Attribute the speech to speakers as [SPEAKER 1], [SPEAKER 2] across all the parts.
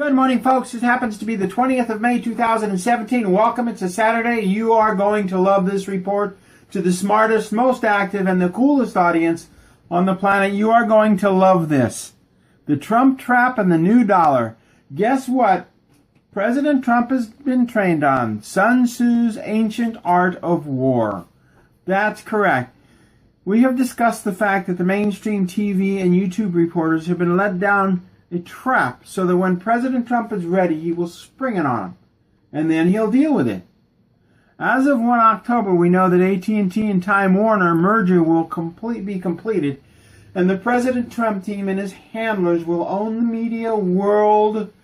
[SPEAKER 1] Good morning, folks. It happens to be the 20th of May, 2017. Welcome. It's a Saturday. You are going to love this report. To the smartest, most active, and the coolest audience on the planet, you are going to love this. The Trump trap and the new dollar. Guess what? President Trump has been trained on Sun Tzu's ancient art of war. That's correct. We have discussed the fact that the mainstream TV and YouTube reporters have been led down a trap so that when President Trump is ready, he will spring it on him, and then he'll deal with it. As of 1 October, we know that AT&T and Time Warner merger will be completed, and the President Trump team and his handlers will own the media worldwide.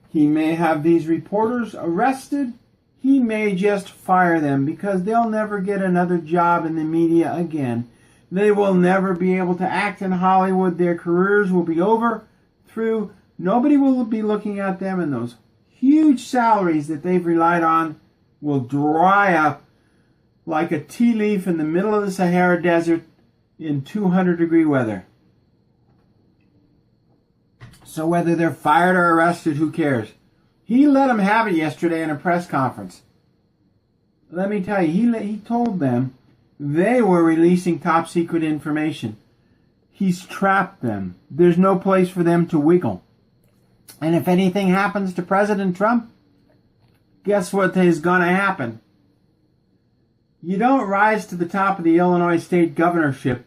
[SPEAKER 1] He may have these reporters arrested. He may just fire them because they'll never get another job in the media again. They will never be able to act in Hollywood. Their careers will be over. Nobody will be looking at them, and those huge salaries that they've relied on will dry up like a tea leaf in the middle of the Sahara Desert in 200-degree weather. So whether they're fired or arrested, who cares? He let them have it yesterday in a press conference. Let me tell you, he told them they were releasing top secret information. He's trapped them. There's no place for them to wiggle. And if anything happens to President Trump, guess what is going to happen? You don't rise to the top of the Illinois state governorship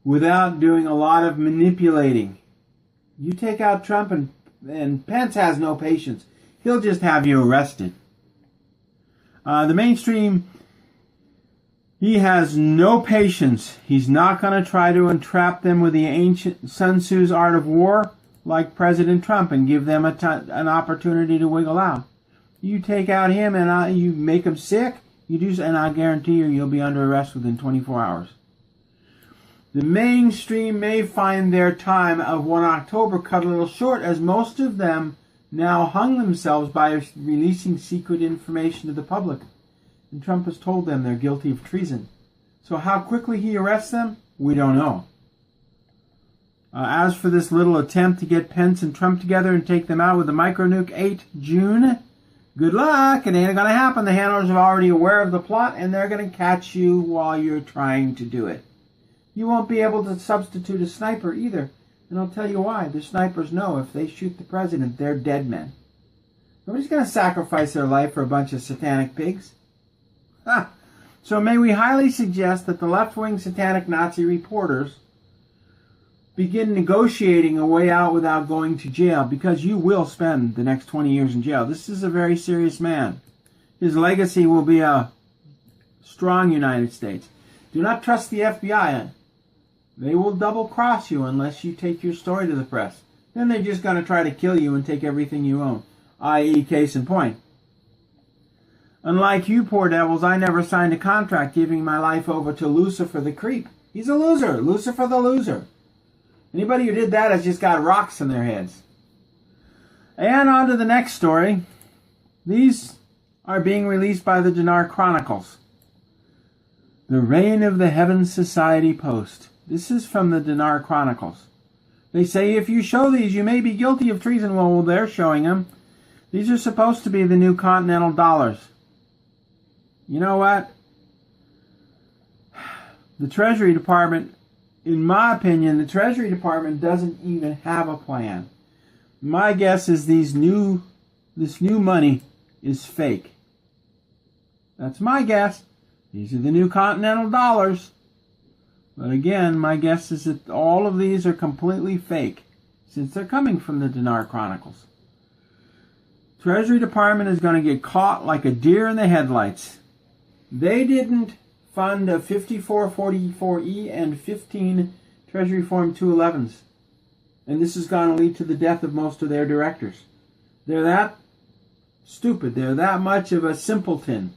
[SPEAKER 1] without doing a lot of manipulating. You take out Trump and Pence has no patience. He'll just have you arrested. The mainstream, he has no patience. He's not going to try to entrap them with the ancient Sun Tzu's art of war like President Trump and give them an opportunity to wiggle out. You take out him and you make him sick, and I guarantee you'll be under arrest within 24 hours. The mainstream may find their time of 1 October cut a little short, as most of them now hung themselves by releasing secret information to the public. And Trump has told them they're guilty of treason. So how quickly he arrests them, we don't know. As for this little attempt to get Pence and Trump together and take them out with the micronuke 8 June, good luck. It ain't going to happen. The handlers are already aware of the plot, and they're going to catch you while you're trying to do it. You won't be able to substitute a sniper either. And I'll tell you why. The snipers know if they shoot the president, they're dead men. Nobody's going to sacrifice their life for a bunch of satanic pigs. So may we highly suggest that the left-wing satanic Nazi reporters begin negotiating a way out without going to jail, because you will spend the next 20 years in jail. This is a very serious man. His legacy will be a strong United States. Do not trust the FBI. They will double-cross you unless you take your story to the press. Then they're just going to try to kill you and take everything you own, i.e. case in point. Unlike you poor devils, I never signed a contract giving my life over to Lucifer the creep. He's a loser. Lucifer the loser. Anybody who did that has just got rocks in their heads. And on to the next story. These are being released by the Dinar Chronicles. The Reign of the Heavens Society Post. This is from the Dinar Chronicles. They say if you show these, you may be guilty of treason. Well, they're showing them. These are supposed to be the new continental dollars. You know what? The Treasury Department, in my opinion, the Treasury Department doesn't even have a plan. My guess is this new money is fake. That's my guess. These are the new continental dollars. But again, my guess is that all of these are completely fake, since they're coming from the Dinar Chronicles. Treasury Department is going to get caught like a deer in the headlights. They didn't fund a 5444E and 15 Treasury Form 211s. And this is going to lead to the death of most of their directors. They're that stupid. They're that much of a simpleton.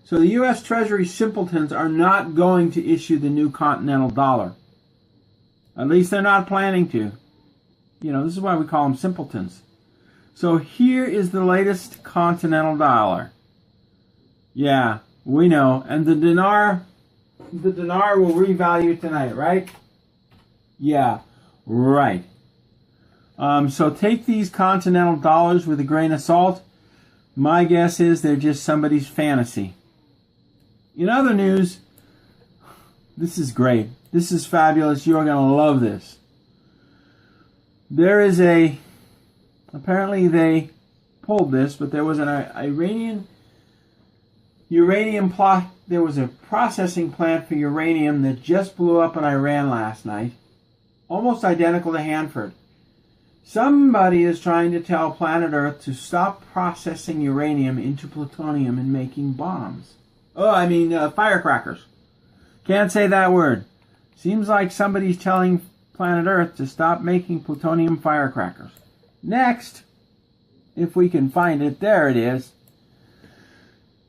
[SPEAKER 1] So the U.S. Treasury simpletons are not going to issue the new continental dollar. At least they're not planning to. This is why we call them simpletons. So here is the latest continental dollar. Yeah, we know. And the dinar will revalue tonight, right? Yeah, right. So take these continental dollars with a grain of salt. My guess is they're just somebody's fantasy. In other news, this is great. This is fabulous. You're going to love this. There is apparently they pulled this, but there was an uranium plot. There was a processing plant for uranium that just blew up in Iran last night, almost identical to Hanford. Somebody is trying to tell planet Earth to stop processing uranium into plutonium and making bombs. Firecrackers. Can't say that word. Seems like somebody's telling planet Earth to stop making plutonium firecrackers. Next, if we can find it, there it is.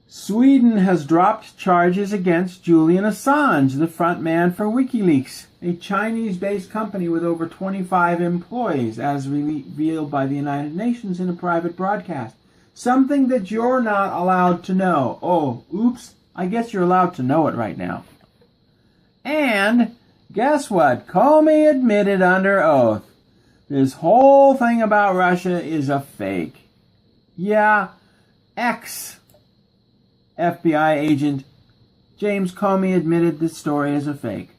[SPEAKER 1] Sweden has dropped charges against Julian Assange, the front man for WikiLeaks, a Chinese-based company with over 25 employees, as revealed by the United Nations in a private broadcast. Something that you're not allowed to know. Oh, oops, I guess you're allowed to know it right now. And guess what? Comey admitted under oath. This whole thing about Russia is a fake. Yeah, ex-FBI agent James Comey admitted this story is a fake.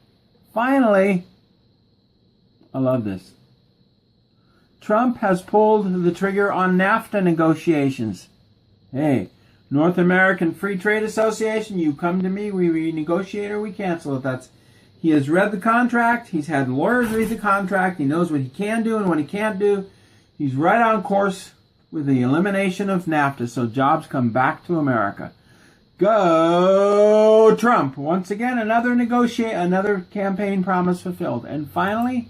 [SPEAKER 1] Finally, I love this. Trump has pulled the trigger on NAFTA negotiations. Hey, North American Free Trade Association, you come to me, we renegotiate or we cancel it. He has read the contract. He's had lawyers read the contract. He knows what he can do and what he can't do. He's right on course with the elimination of NAFTA, so jobs come back to America. Go Trump! Once again, another campaign promise fulfilled. And finally,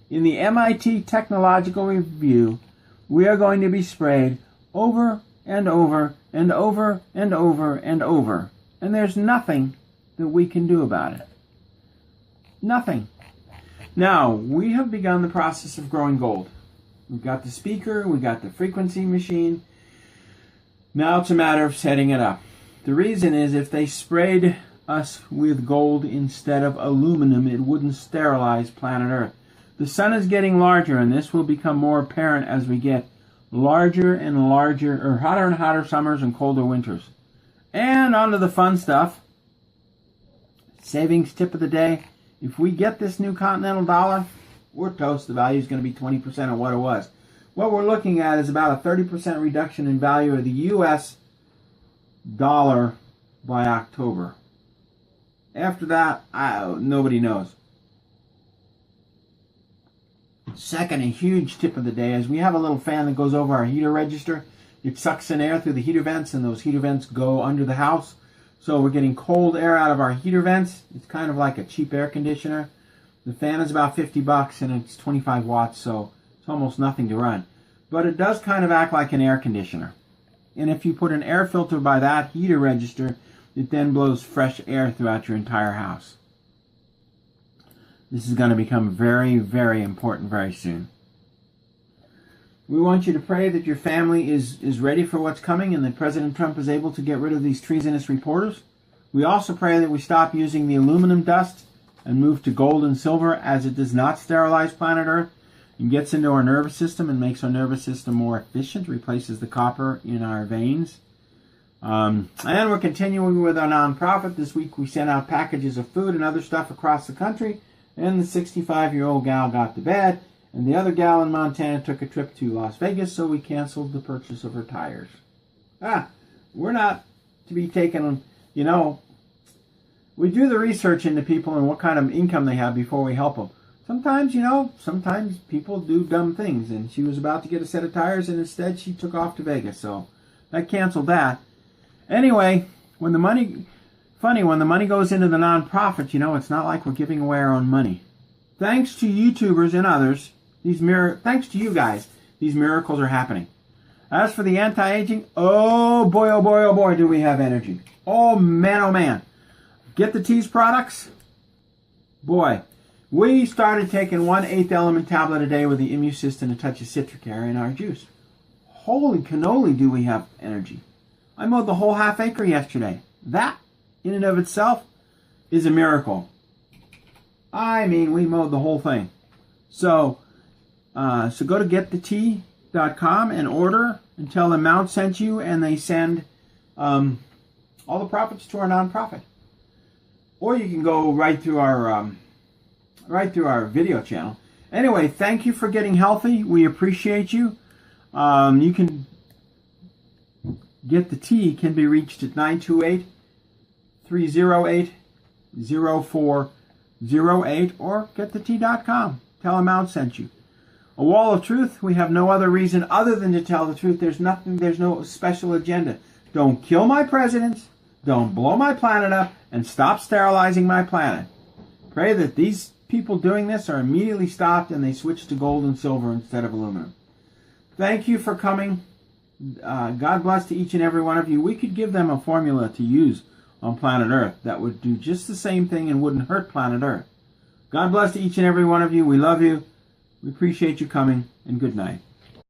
[SPEAKER 1] in the MIT Technological Review, we are going to be sprayed over and over and over and over and over. And there's nothing that we can do about it. Nothing. Now, we have begun the process of growing gold. We've got the speaker, we've got the frequency machine. Now it's a matter of setting it up. The reason is if they sprayed us with gold instead of aluminum, it wouldn't sterilize planet Earth. The sun is getting larger, and this will become more apparent as we get larger and larger, or hotter and hotter summers and colder winters. And on to the fun stuff. Savings tip of the day. If we get this new continental dollar, we're toast. The value is going to be 20% of what it was. What we're looking at is about a 30% reduction in value of the U.S. dollar by October. After that, nobody knows. Second, a huge tip of the day is we have a little fan that goes over our heater register. It sucks in air through the heater vents, and those heater vents go under the house. So we're getting cold air out of our heater vents. It's kind of like a cheap air conditioner. The fan is about $50 and it's 25 watts, so it's almost nothing to run. But it does kind of act like an air conditioner. And if you put an air filter by that heater register, it then blows fresh air throughout your entire house. This is going to become very, very important very soon. We want you to pray that your family is ready for what's coming and that President Trump is able to get rid of these treasonous reporters. We also pray that we stop using the aluminum dust and move to gold and silver, as it does not sterilize planet Earth and gets into our nervous system and makes our nervous system more efficient, replaces the copper in our veins. And we're continuing with our nonprofit. This week we sent out packages of food and other stuff across the country, and the 65-year-old gal got to bed. And the other gal in Montana took a trip to Las Vegas, so we canceled the purchase of her tires. We're not to be taken, we do the research into people and what kind of income they have before we help them. Sometimes people do dumb things, and she was about to get a set of tires, and instead she took off to Vegas, so that canceled that. Anyway, when the money goes into the nonprofit, it's not like we're giving away our own money. Thanks to YouTubers and others, thanks to you guys, these miracles are happening. As for the anti-aging, oh boy, do we have energy. Oh man. Get the Tease products? Boy, we started taking 1/8 element tablet a day with the Immusist and a touch of citric air in our juice. Holy cannoli, do we have energy. I mowed the whole half acre yesterday. That, in and of itself, is a miracle. We mowed the whole thing. So, So go to getthetea.com and order and tell them Mount sent you, and they send all the profits to our nonprofit. Or you can go right through our video channel. Anyway, thank you for getting healthy. We appreciate you. You can Get the Tea can be reached at 928-308-0408 or getthetea.com. Tell them Mount sent you. A Wall of Truth, we have no other reason other than to tell the truth. There's no special agenda. Don't kill my presidents. Don't blow my planet up, and stop sterilizing my planet. Pray that these people doing this are immediately stopped and they switch to gold and silver instead of aluminum. Thank you for coming. God bless to each and every one of you. We could give them a formula to use on planet Earth that would do just the same thing and wouldn't hurt planet Earth. God bless to each and every one of you. We love you. We appreciate you coming, and good night.